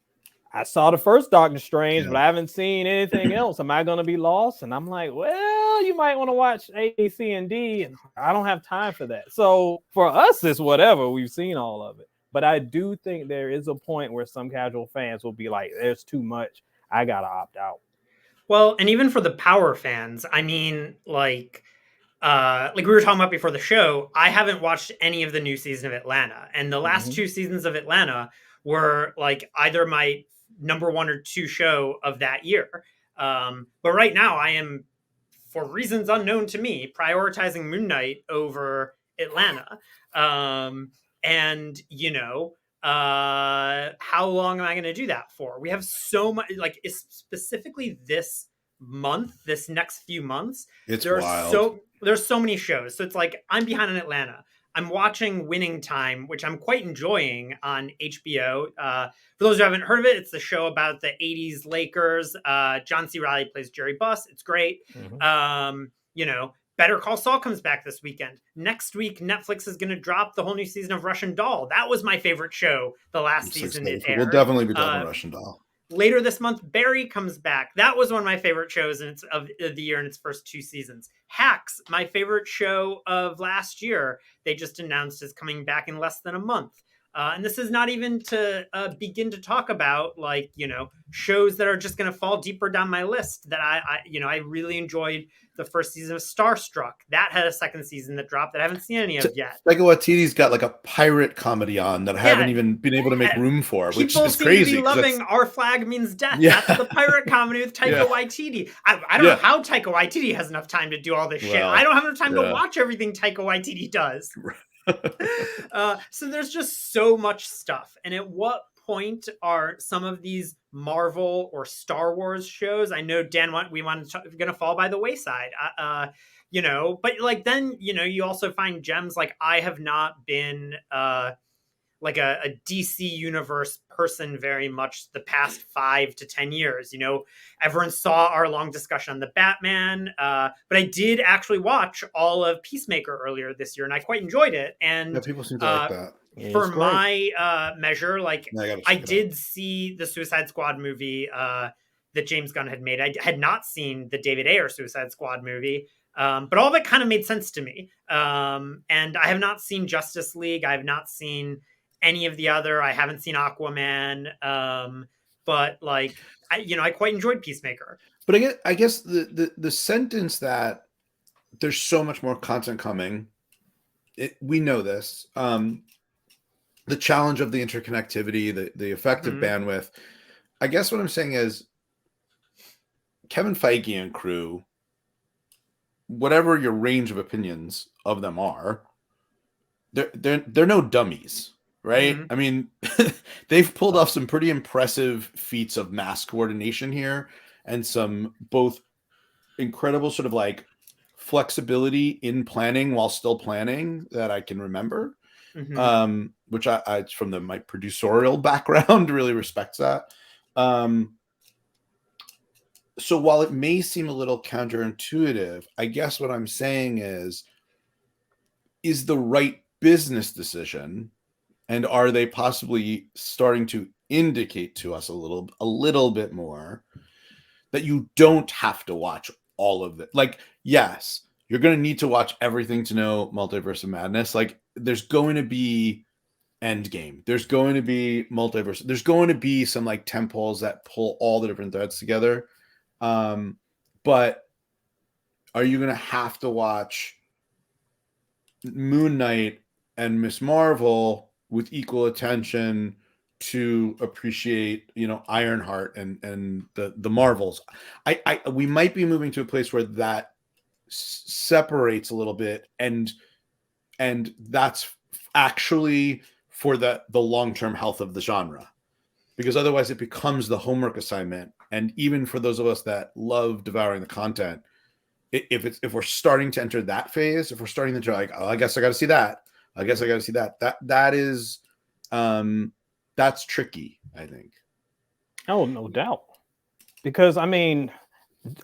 I saw the first Doctor Strange, but I haven't seen anything else. Am I going to be lost? And I'm like, well, you might want to watch A, C, and D. And I don't have time for that. So for us, it's whatever. We've seen all of it. But I do think there is a point where some casual fans will be like, there's too much. I got to opt out. Well, and even for the power fans, I mean, like we were talking about before the show, I haven't watched any of the new season of Atlanta. And the last two seasons of Atlanta were like either my number 1 or 2 show of that year. But right now I am, for reasons unknown to me, prioritizing Moon Knight over Atlanta. And how long am I going to do that for? We have so much, like, specifically this next few months, there's so many shows. So it's like, I'm behind on Atlanta. I'm watching Winning Time, which I'm quite enjoying on HBO. For those who haven't heard of it, it's the show about the 80s Lakers. John C. Reilly plays Jerry Buss. It's great. Better Call Saul comes back this weekend. Next week, Netflix is going to drop the whole new season of Russian Doll. That was my favorite show the last season it aired. We'll definitely be talking Russian Doll. Later this month, Barry comes back. That was one of my favorite shows of the year in its first 2 seasons. Hacks, my favorite show of last year, they just announced is coming back in less than a month. And this is not even to begin to talk about, like, shows that are just going to fall deeper down my list that I really enjoyed. The first season of Starstruck, that had a second season that dropped that I haven't seen any of yet. Taika Waititi's got like a pirate comedy on that I haven't even been able to make room for, which is crazy. People seem to be loving Our Flag Means Death. Yeah. That's the pirate comedy with Taika Waititi. I don't know how Taika Waititi has enough time to do all this shit. I don't have enough time to watch everything Taika Waititi does. So there's just so much stuff. And at what point are some of these Marvel or Star Wars shows? I know Dan, we want to going to fall by the wayside. But like then you also find gems. Like I have not been like a DC universe person very much the past 5 to 10 years. Everyone saw our long discussion on the Batman, but I did actually watch all of Peacemaker earlier this year, and I quite enjoyed it. And people seem to like that. For my measure, like I did see the Suicide Squad movie that James Gunn had made. I had not seen the David Ayer Suicide Squad movie, but all of it kind of made sense to me. And I have not seen Justice League. I have not seen any of the other. I haven't seen Aquaman. But like, I quite enjoyed Peacemaker. But I guess the sentence that there's so much more content coming, we know this. The challenge of the interconnectivity, the effective bandwidth. I guess what I'm saying is Kevin Feige and crew, whatever your range of opinions of them are, they're no dummies, right? I mean, they've pulled off some pretty impressive feats of mass coordination here and some both incredible sort of like flexibility in planning while still planning that I can remember. Which I from my producerial background really respects that. So while it may seem a little counterintuitive, I guess what I'm saying is the right business decision And are they possibly starting to indicate to us a little bit more that you don't have to watch all of it? Like, yes, you're going to need to watch everything to know Multiverse of Madness. Like, there's going to be Endgame. There's going to be Multiverse. There's going to be some like temples that pull all the different threads together. But are you going to have to watch Moon Knight and Miss Marvel with equal attention to appreciate, Ironheart and the Marvels? We might be moving to a place where that separates a little bit, and that's actually for the long-term health of the genre, because otherwise it becomes the homework assignment. And even for those of us that love devouring the content, if we're starting to enter that phase, if we're starting to enter like, oh, I guess I got to see that, that is that's tricky, I think. Oh, no doubt. Because I mean,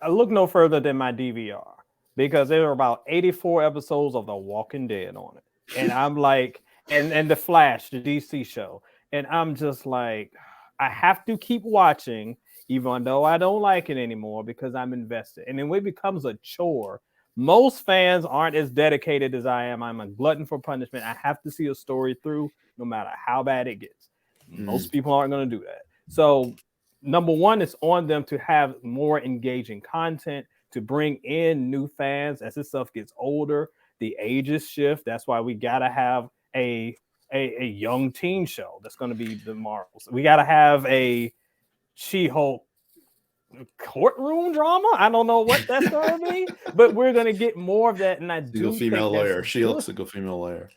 I look no further than my DVR, because there are about 84 episodes of The Walking Dead on it. And I'm like, and The Flash, the DC show. And I'm just like, I have to keep watching, even though I don't like it anymore, because I'm invested. And then when it becomes a chore, most fans aren't as dedicated as I am. I'm a glutton for punishment. I have to see a story through no matter how bad it gets. Most people aren't going to do that. So number one, it's on them to have more engaging content, to bring in new fans as this stuff gets older. The ages shift. That's why we got to have a young teen show that's going to be the Marvels. We got to have a She-Hulk courtroom drama. I don't know what that's going to be, but we're going to get more of that. And I do think female lawyer. that's She-Hulk's single female lawyer.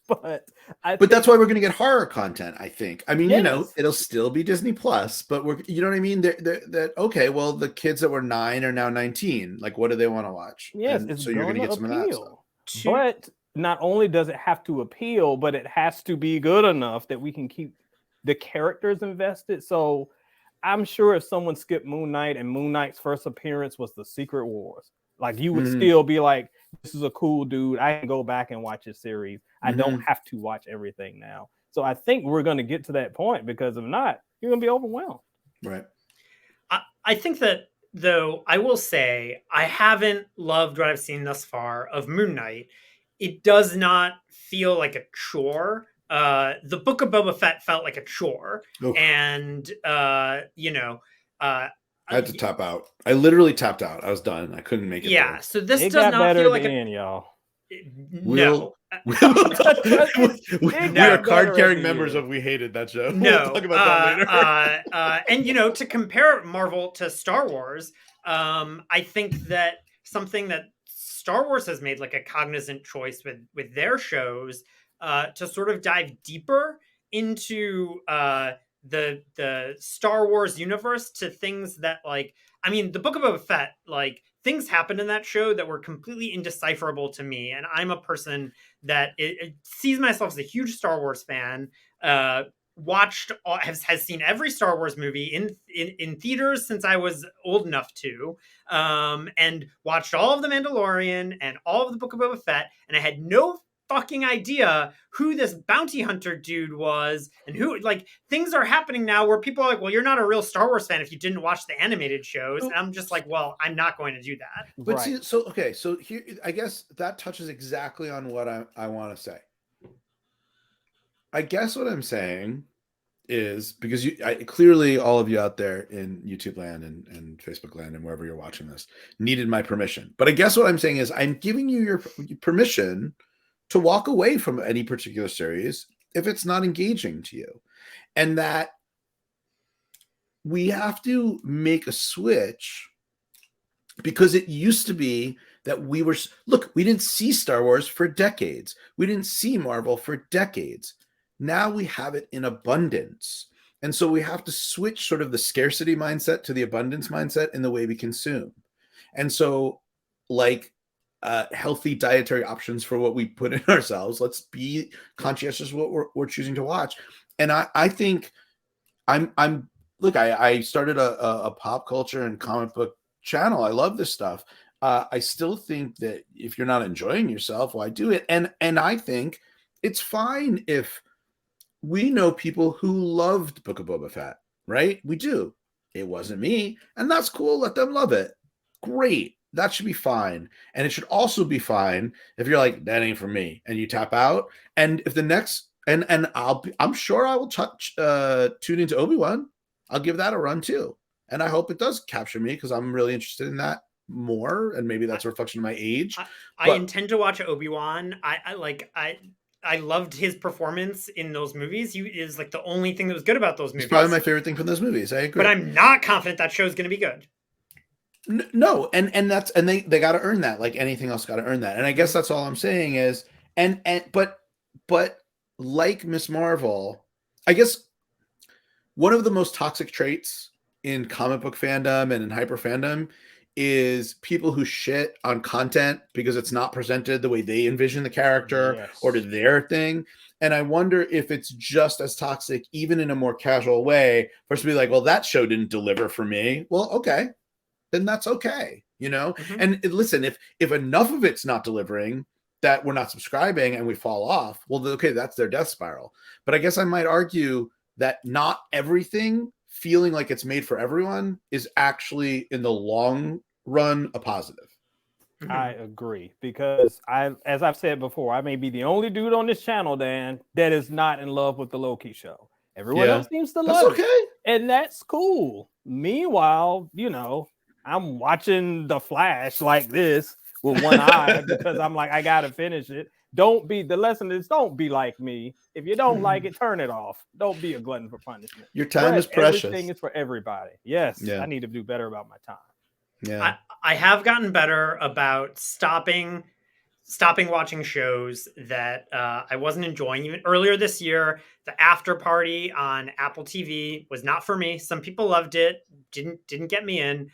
but that's why we're going to get horror content, I think. I mean, Yes. it'll still be Disney Plus, but you know what I mean? That okay, well, the kids that were 9 are now 19. Like, what do they want to watch? Yes, and it's so you're going to get some of that stuff. But not only does it have to appeal, but it has to be good enough that we can keep the characters invested. So I'm sure if someone skipped Moon Knight and Moon Knight's first appearance was the Secret Wars, like you would still be like, this is a cool dude. I can go back and watch his series. I don't have to watch everything now. So I think we're going to get to that point, because if not, you're going to be overwhelmed. Right. I think that, though, I will say I haven't loved what I've seen thus far of Moon Knight. It does not feel like a chore. The Book of Boba Fett felt like a chore. Oof. And, I had to tap out. I literally tapped out. I was done. I couldn't make it. Yeah. There. So this does not feel like y'all. No. We are card-carrying members of We Hated That Show. No. We'll talk about that later. And, to compare Marvel to Star Wars, I think that something that Star Wars has made like a cognizant choice with their shows to sort of dive deeper into the Star Wars universe, to things that, like, I mean, the Book of Boba Fett, like, things happened in that show that were completely indecipherable to me. And I'm a person that it sees myself as a huge Star Wars fan, has seen every Star Wars movie in theaters since I was old enough to, and watched all of The Mandalorian and all of the Book of Boba Fett. And I had no fucking idea who this bounty hunter dude was, and who, like, things are happening now where people are like, well, you're not a real Star Wars fan if you didn't watch the animated shows. And I'm just like, well, I'm not going to do that. But right. See, so here, I guess that touches exactly on what I want to say. I guess what I'm saying is, because clearly all of you out there in YouTube land and Facebook land and wherever you're watching this needed my permission. But I guess what I'm saying is I'm giving you your permission to walk away from any particular series if it's not engaging to you. And that we have to make a switch, because it used to be that we didn't see Star Wars for decades. We didn't see Marvel for decades. Now we have it in abundance. And so we have to switch sort of the scarcity mindset to the abundance mindset in the way we consume. And so, like, healthy dietary options for what we put in ourselves. Let's be conscientious of what we're choosing to watch. And I think I started a pop culture and comic book channel. I love this stuff. I still think that if you're not enjoying yourself, why do it? And I think it's fine if we know people who loved Book of Boba Fett, right? We do. It wasn't me, and that's cool. Let them love it. Great. That should be fine. And it should also be fine if you're like, that ain't for me, and you tap out. And if the next and I'm sure I will tune into Obi-Wan. I'll give that a run too. And I hope it does capture me because I'm really interested in that more. And maybe that's a reflection of my age. I intend to watch Obi-Wan. I loved his performance in those movies. He is like the only thing that was good about those movies. It's probably my favorite thing from those movies. I agree. But I'm not confident that show's going to be good. No, and they got to earn that. Like anything else, got to earn that. And I guess that's all I'm saying is, but like Miss Marvel, I guess one of the most toxic traits in comic book fandom and in hyper fandom is people who shit on content because it's not presented the way they envision the character or to their thing. And I wonder if it's just as toxic, even in a more casual way, for us to be like, well, that show didn't deliver for me. Well, okay, then that's okay, you know? And listen, if enough of it's not delivering that we're not subscribing and we fall off, well, okay, that's their death spiral. But I guess I might argue that not everything feeling like it's made for everyone is actually in the long run a positive. I agree, because as I've said before, I may be the only dude on this channel, Dan, that is not in love with the Loki show. Everyone else seems to love it, and that's cool. Meanwhile, you know, I'm watching The Flash like this with one eye because I'm like, I gotta finish it. The lesson is don't be like me. If you don't like it, turn it off. Don't be a glutton for punishment. Your time is precious. Everything is for everybody. Yes, I need to do better about my time. Yeah, I have gotten better about stopping watching shows that I wasn't enjoying. Even earlier this year, the After Party on Apple TV was not for me. Some people loved it, didn't get me in.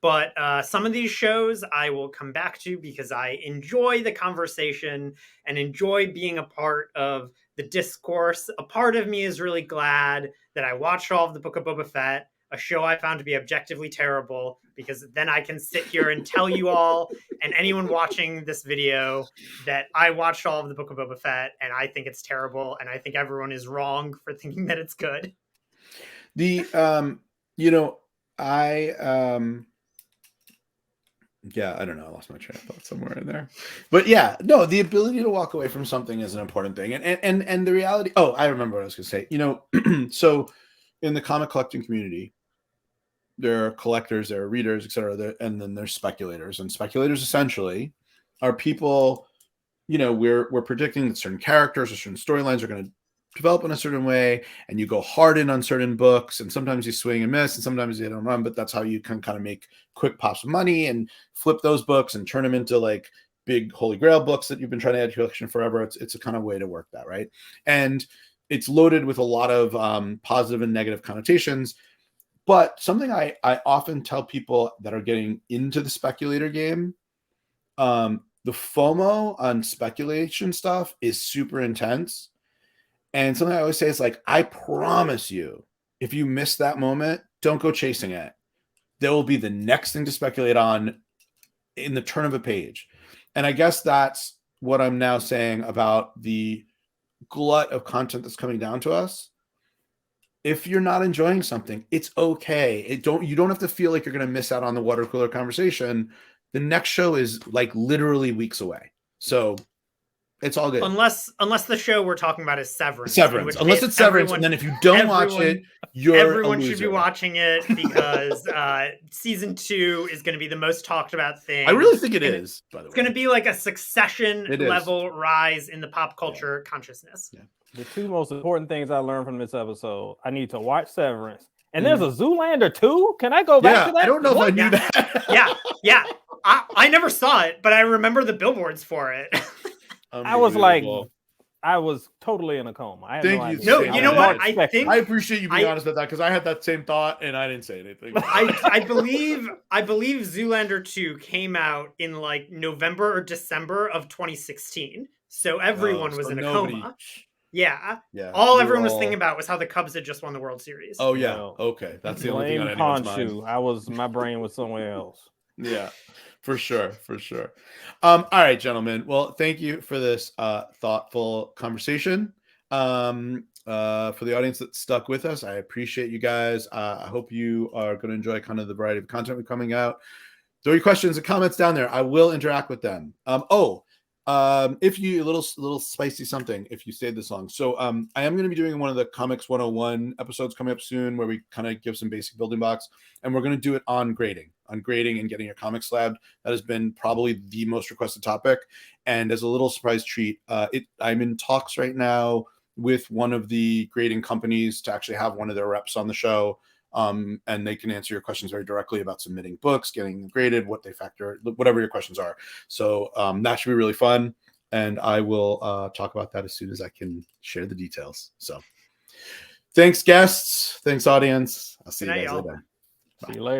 But some of these shows I will come back to because I enjoy the conversation and enjoy being a part of the discourse. A part of me is really glad that I watched all of the Book of Boba Fett, a show I found to be objectively terrible, because then I can sit here and tell you all and anyone watching this video that I watched all of the Book of Boba Fett and I think it's terrible and I think everyone is wrong for thinking that it's good. Yeah, I don't know. I lost my train of thought somewhere in there. But yeah, no, the ability to walk away from something is an important thing. And the reality, I remember what I was going to say. You know, so in the comic collecting community, there are collectors, there are readers, etc., and then there's speculators. And speculators essentially are people, you know, we're predicting that certain characters or certain storylines are going to develop in a certain way, and you go hard in on certain books, and sometimes you swing and miss, and sometimes you don't run, but that's how you can kind of make quick pops of money and flip those books and turn them into like big holy grail books that you've been trying to add to your collection forever. It's a kind of way to work that, right? And it's loaded with a lot of positive and negative connotations. But something I often tell people that are getting into the speculator game, the FOMO on speculation stuff is super intense. And something I always say is like, I promise you, if you miss that moment, don't go chasing it. There will be the next thing to speculate on in the turn of a page. And I guess that's what I'm now saying about the glut of content that's coming down to us. If you're not enjoying something, it's okay. You don't have to feel like you're going to miss out on the water cooler conversation. The next show is like literally weeks away. So it's all good. Unless the show we're talking about is Severance. Unless it's Severance, and then if you don't watch it, everyone should be watching it because season 2 is going to be the most talked about thing. I really think it is. By the way, it's going to be like a Succession level rise in the pop culture consciousness. Yeah. The two most important things I learned from this episode: I need to watch Severance, and there's a Zoolander 2. Can I go back to that? I don't know if I knew that. Yeah. I never saw it, but I remember the billboards for it. I was totally in a coma. I had Thank you. No, you know what? I appreciate you being honest about that because I had that same thought and I didn't say anything. I believe Zoolander 2 came out in like November or December of 2016. So everyone was in a coma. Yeah. Everyone was thinking about was how the Cubs had just won the World Series. Oh yeah. Okay. That's the only thing on anyone's mind. My brain was somewhere else. Yeah. For sure. All right, gentlemen. Well, thank you for this thoughtful conversation. For the audience that stuck with us, I appreciate you guys. I hope you are going to enjoy kind of the variety of content we're coming out. Throw your questions and comments down there. I will interact with them. If you a little spicy something, if you stayed this long. So I am going to be doing one of the Comics 101 episodes coming up soon where we kind of give some basic building blocks, and we're going to do it on grading and getting your comics labbed. That has been probably the most requested topic. And as a little surprise treat, I'm in talks right now with one of the grading companies to actually have one of their reps on the show. And they can answer your questions very directly about submitting books, getting them graded, what they factor, whatever your questions are. So that should be really fun. And I will talk about that as soon as I can share the details. So thanks, guests. Thanks, audience. I'll see you guys later. See you later.